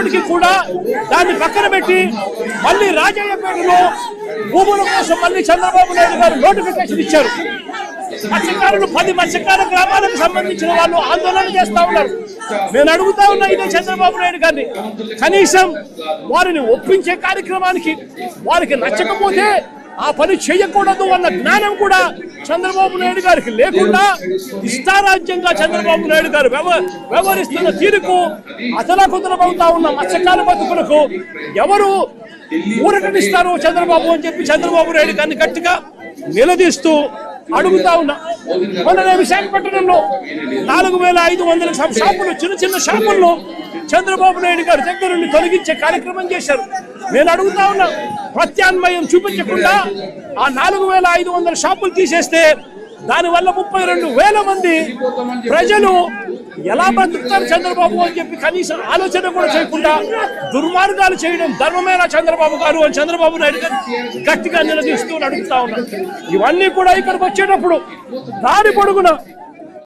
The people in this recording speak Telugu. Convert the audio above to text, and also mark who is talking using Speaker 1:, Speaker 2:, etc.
Speaker 1: అయినప్పటికీ కూడా దాన్ని పక్కన పెట్టి మళ్ళీ రాజయ్యపేటలో భూముల కోసం మళ్ళీ చంద్రబాబు నాయుడు గారు నోటిఫికేషన్ ఇచ్చారు. మత్స్యకారులు 10 మత్స్యకార గ్రామాలకు సంబంధించిన వాళ్ళు ఆందోళన చేస్తా ఉన్నారు. నేను అడుగుతా ఉన్నా ఇదే చంద్రబాబు నాయుడు గారిని, కనీసం వారిని ఒప్పించే కార్యక్రమానికి వారికి నచ్చకపోతే ఆ పని చేయకూడదు అన్న జ్ఞానం కూడా చంద్రబాబు నాయుడు గారికి లేకుండా ఇష్టారాజ్యంగా చంద్రబాబు నాయుడు గారు వ్యవహరిస్తున్న తీరుకు అతలాకుతలమవుతా ఉన్న మత్స్యకార బతుకులకు ఎవరు ఊరటనిస్తారు చంద్రబాబు అని చెప్పి చంద్రబాబు నాయుడు గారిని గట్టిగా నిలదీస్తూ అడుగుతా ఉన్నా. మొన్ననే విశాఖపట్నంలో 4500 షాపులు, చిన్న షాపుల్లో చంద్రబాబు నాయుడు గారి దగ్గర నుండి తొలగించే కార్యక్రమం చేశారు. నేను అడుగుతా ఉన్నా, ప్రత్యామ్నాయం చూపించకుండా ఆ 4500 షాపులు తీసేస్తే దానివల్ల 32,000 మంది ప్రజలు ఎలా బతుకుతారు చంద్రబాబు అని చెప్పి కనీసం ఆలోచన కూడా చేయకుండా దుర్మార్గాలు చేయడం ధర్మమేనా చంద్రబాబు గారు అని చంద్రబాబు నాయుడు గారు గట్టిగా నిలదీస్తూ అడుగుతా ఉన్నారు. ఇవన్నీ కూడా ఇక్కడికి వచ్చేటప్పుడు దారి పొడుగున